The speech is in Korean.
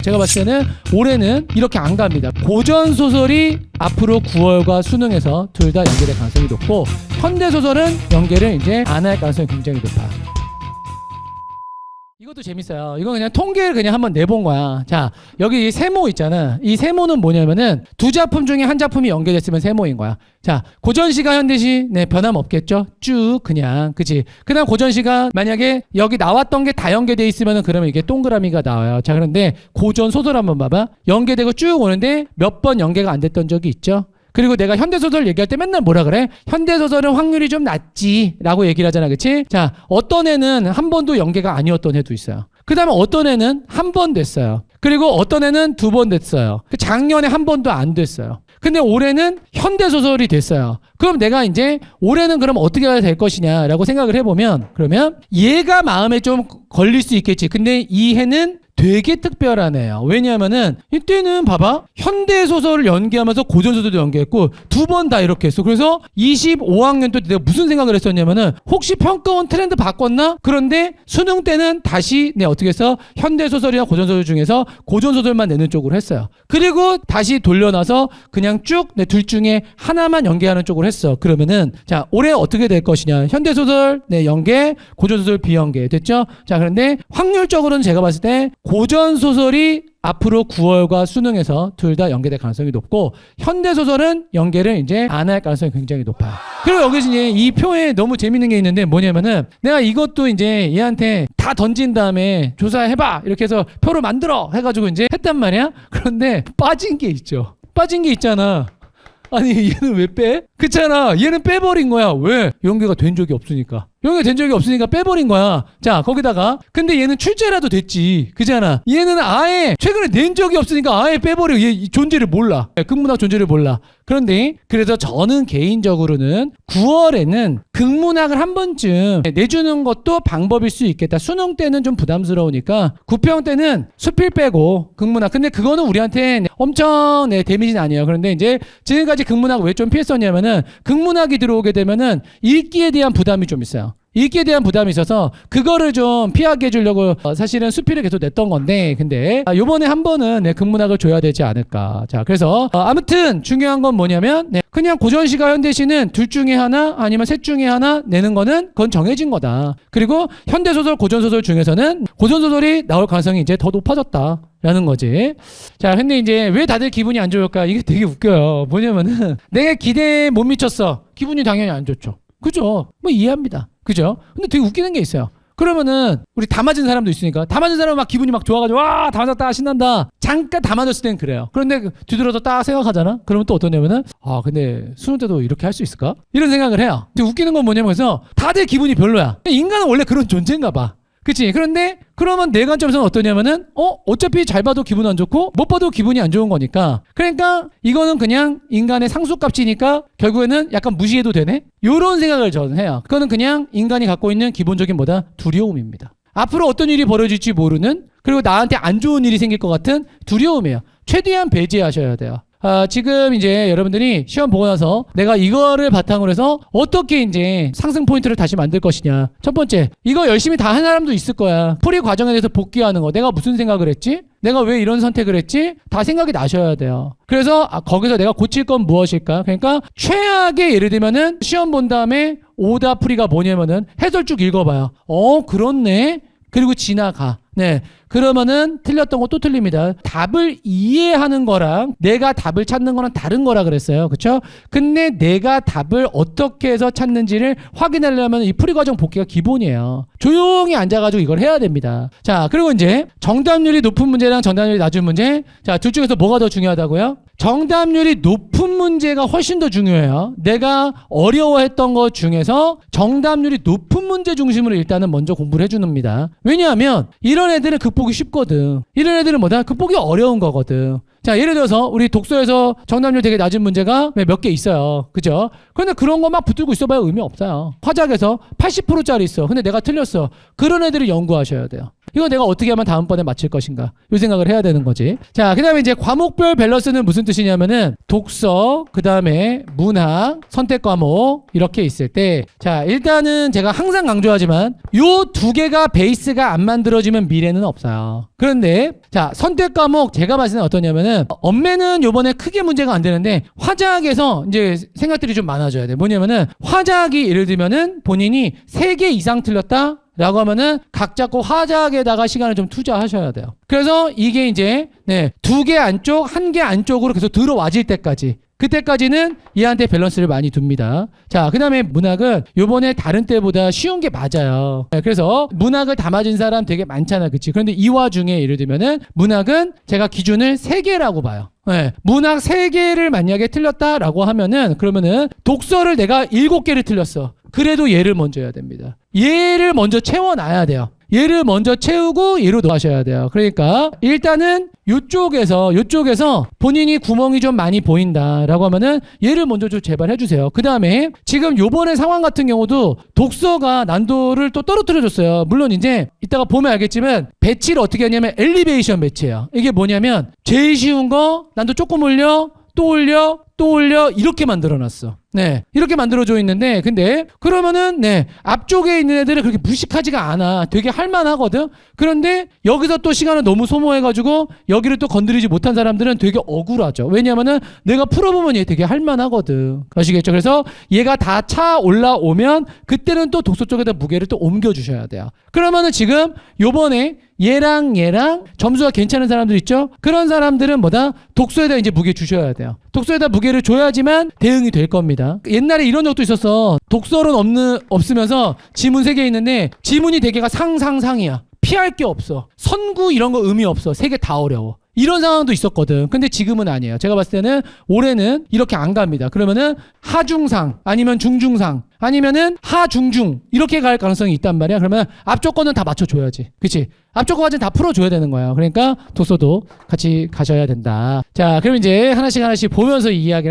제가 봤을 때는 올해는 이렇게 안 갑니다. 고전소설이 앞으로 9월과 수능에서 둘 다 연계될 가능성이 높고, 현대소설은 연계를 이제 안 할 가능성이 굉장히 높아요. 이것도 재밌어요. 이거 그냥 통계를 그냥 한번 내본 거야. 자, 여기 이 세모 있잖아. 이 세모는 뭐냐면은 두 작품 중에 한 작품이 연계됐으면 세모인 거야. 자, 고전시가 현대시, 네, 변함없겠죠? 쭉 그냥, 그치? 그 다음 고전시가 만약에 여기 나왔던 게 다 연계돼 있으면은 그러면 이게 동그라미가 나와요. 자, 그런데 고전소설 한번 봐봐. 연계되고 쭉 오는데 몇 번 연계가 안 됐던 적이 있죠? 그리고 내가 현대소설 얘기할 때 맨날 뭐라 그래? 현대소설은 확률이 좀 낮지 라고 얘기를 하잖아. 그치? 자, 어떤 애는 한 번도 연계가 아니었던 애도 있어요. 그 다음에 어떤 애는 한 번 됐어요. 그리고 어떤 애는 두 번 됐어요. 작년에 한 번도 안 됐어요. 근데 올해는 현대소설이 됐어요. 그럼 내가 이제 올해는 그럼 어떻게 해야 될 것이냐라고 생각을 해보면, 그러면 얘가 마음에 좀 걸릴 수 있겠지. 근데 이 해는 되게 특별한 애예요. 왜냐하면은 이때는 봐봐, 현대소설을 연계하면서 고전소설도 연계했고 두 번 다 이렇게 했어. 그래서 25학년 때 내가 무슨 생각을 했었냐면은 혹시 평가원 트렌드 바꿨나? 그런데 수능 때는 다시 어떻게 해서 현대소설이나 고전소설 중에서 고전소설만 내는 쪽으로 했어요. 그리고 다시 돌려놔서 그냥 쭉 둘 중에 하나만 연계하는 쪽으로 했어. 그러면은 자, 올해 어떻게 될 것이냐? 현대소설 연계, 고전소설 비연계 됐죠? 자, 그런데 확률적으로는 제가 봤을 때 고전소설이 앞으로 9월과 수능에서 둘 다 연계될 가능성이 높고, 현대소설은 연계를 이제 안 할 가능성이 굉장히 높아요. 그리고 여기 이제 이 표에 너무 재밌는 게 있는데 뭐냐면은, 내가 이것도 이제 얘한테 다 던진 다음에 조사해봐 이렇게 해서 표를 만들어 해가지고 이제 했단 말이야. 그런데 빠진 게 있죠. 빠진 게 있잖아. 아니 얘는 왜 빼? 그렇잖아. 얘는 빼버린 거야. 왜? 연계가 된 적이 없으니까. 연계가 된 적이 없으니까 빼버린 거야. 자, 거기다가 근데 얘는 출제라도 됐지. 그잖아. 얘는 아예 최근에 낸 적이 없으니까 아예 빼버려. 얘 존재를 몰라. 극문학 존재를 몰라. 그런데 그래서 저는 개인적으로는 9월에는 극문학을 한 번쯤 내주는 것도 방법일 수 있겠다. 수능 때는 좀 부담스러우니까 9평 때는 수필 빼고 극문학. 근데 그거는 우리한테 엄청 데미지는 아니에요. 그런데 이제 지금까지 극문학 왜 좀 피했었냐면은, 극문학이 들어오게 되면은 읽기에 대한 부담이 좀 있어요. 읽기에 대한 부담이 있어서 그거를 좀 피하게 해주려고 사실은 수필을 계속 냈던 건데, 근데 요번에 한 번은 극문학을 줘야 되지 않을까. 자, 그래서 아무튼 중요한 건 뭐냐면 그냥 고전시가 현대시는 둘 중에 하나 아니면 셋 중에 하나 내는 거는 그건 정해진 거다. 그리고 현대소설, 고전소설 중에서는 고전소설이 나올 가능성이 이제 더 높아졌다 라는 거지. 자, 근데 이제 왜 다들 기분이 안 좋을까? 이게 되게 웃겨요. 뭐냐면은 내가 기대에 못 미쳤어. 기분이 당연히 안 좋죠. 그죠? 뭐 이해합니다. 그죠? 근데 되게 웃기는 게 있어요. 그러면은 우리 다 맞은 사람도 있으니까, 다 맞은 사람은 막 기분이 막 좋아가지고 와, 다 맞았다 신난다. 잠깐 다 맞았을 땐 그래요. 그런데 뒤돌아서 딱 생각하잖아. 그러면 또 어떠냐면은 근데 수능 때도 이렇게 할 수 있을까? 이런 생각을 해요. 근데 웃기는 건 뭐냐면, 그래서 다들 기분이 별로야. 인간은 원래 그런 존재인가 봐. 그치? 그런데 그러면 내 관점에서는 어떠냐면은 어차피 잘 봐도 기분 안 좋고 못 봐도 기분이 안 좋은 거니까, 그러니까 이거는 그냥 인간의 상수값이니까 결국에는 약간 무시해도 되네? 요런 생각을 저는 해요. 그거는 그냥 인간이 갖고 있는 기본적인 두려움입니다. 앞으로 어떤 일이 벌어질지 모르는, 그리고 나한테 안 좋은 일이 생길 것 같은 두려움이에요. 최대한 배제하셔야 돼요. 지금 이제 여러분들이 시험 보고 나서 내가 이거를 바탕으로 해서 어떻게 이제 상승 포인트를 다시 만들 것이냐. 첫 번째, 이거 열심히 다 한 사람도 있을 거야. 풀이 과정에 대해서 복귀하는 거. 내가 무슨 생각을 했지? 내가 왜 이런 선택을 했지? 다 생각이 나셔야 돼요. 그래서 거기서 내가 고칠 건 무엇일까? 그러니까 최악의, 예를 들면은 시험 본 다음에 오답 풀이가 뭐냐면은 해설 쭉 읽어봐요. 그렇네. 그리고 지나가. 네. 그러면은 틀렸던 거 또 틀립니다. 답을 이해하는 거랑 내가 답을 찾는 거는 다른 거라 그랬어요. 그쵸? 근데 내가 답을 어떻게 해서 찾는지를 확인하려면 이 풀이 과정 복귀가 기본이에요. 조용히 앉아가지고 이걸 해야 됩니다. 자, 그리고 이제 정답률이 높은 문제랑 정답률이 낮은 문제. 자, 둘 중에서 뭐가 더 중요하다고요? 정답률이 높은 문제가 훨씬 더 중요해요. 내가 어려워했던 것 중에서 정답률이 높은 문제 중심으로 일단은 먼저 공부를 해주는입니다. 왜냐하면 이런 애들은 극복이 쉽거든. 이런 애들은 뭐다? 극복이 어려운 거거든. 자, 예를 들어서 우리 독서에서 정답률 되게 낮은 문제가 몇 개 있어요. 그죠? 그런데 그런 거 막 붙들고 있어봐야 의미 없어요. 화작에서 80%짜리 있어. 근데 내가 틀렸어. 그런 애들을 연구하셔야 돼요. 이거 내가 어떻게 하면 다음번에 맞힐 것인가? 이 생각을 해야 되는 거지. 자, 그 다음에 이제 과목별 밸런스는 무슨 뜻이냐면은 독서, 그 다음에 문학, 선택 과목 이렇게 있을 때, 자, 일단은 제가 항상 강조하지만 요 두 개가 베이스가 안 만들어지면 미래는 없어요. 그런데 자, 선택 과목 제가 봤을 때는 어떠냐면은 엄매는 요번에 크게 문제가 안 되는데 화작에서 이제 생각들이 좀 많아져야 돼. 뭐냐면은 화작이 예를 들면은 본인이 3개 이상 틀렸다? 라고 하면은 각 잡고 화작에다가 시간을 좀 투자하셔야 돼요. 그래서 이게 이제 2개 안쪽, 1개 안쪽으로 계속 들어와질 때까지, 그때까지는 얘한테 밸런스를 많이 둡니다. 자, 그 다음에 문학은 요번에 다른 때보다 쉬운 게 맞아요. 그래서 문학을 다 맞은 사람 되게 많잖아, 그치? 그런데 이 와중에 예를 들면은 문학은 제가 기준을 3개라고 봐요. 문학 3개를 만약에 틀렸다라고 하면은 그러면은 독서를 내가 7개를 틀렸어. 그래도 얘를 먼저 해야 됩니다. 얘를 먼저 채워놔야 돼요. 얘를 먼저 채우고 얘로 넣으셔야 돼요. 그러니까 일단은 요쪽에서 본인이 구멍이 좀 많이 보인다라고 하면은 얘를 먼저 좀 제발 해주세요. 그 다음에 지금 요번에 상황 같은 경우도 독서가 난도를 또 떨어뜨려 줬어요. 물론 이제 이따가 보면 알겠지만 배치를 어떻게 하냐면 엘리베이션 배치예요. 이게 뭐냐면 제일 쉬운 거 난도 조금 올려, 또 올려, 또 올려, 이렇게 만들어놨어. 이렇게 만들어져 있는데, 근데 그러면은 앞쪽에 있는 애들은 그렇게 무식하지가 않아. 되게 할만하거든. 그런데 여기서 또 시간을 너무 소모해가지고 여기를 또 건드리지 못한 사람들은 되게 억울하죠. 왜냐면은 내가 풀어보면 얘 되게 할만하거든. 아시겠죠? 그래서 얘가 다 차 올라오면 그때는 또 독서 쪽에다 무게를 또 옮겨주셔야 돼요. 그러면은 지금 요번에 얘랑 점수가 괜찮은 사람들 있죠? 그런 사람들은 뭐다? 독서에다 이제 무게 주셔야 돼요. 독서에다 무게를 줘야지만 대응이 될 겁니다. 옛날에 이런 적도 있었어. 독서론 없으면서 지문 3개 있는데 지문이 대개가 상이야. 피할 게 없어. 선구 이런 거 의미 없어. 3개 다 어려워. 이런 상황도 있었거든. 근데 지금은 아니에요. 제가 봤을 때는 올해는 이렇게 안 갑니다. 그러면은 하중상 아니면 중중상 아니면은 하중중 이렇게 갈 가능성이 있단 말이야. 그러면 앞쪽 거는 다 맞춰줘야지. 그치? 앞쪽 거까지는 다 풀어줘야 되는 거야. 그러니까 독서도 같이 가셔야 된다. 자, 그럼 이제 하나씩 보면서 이 이야기를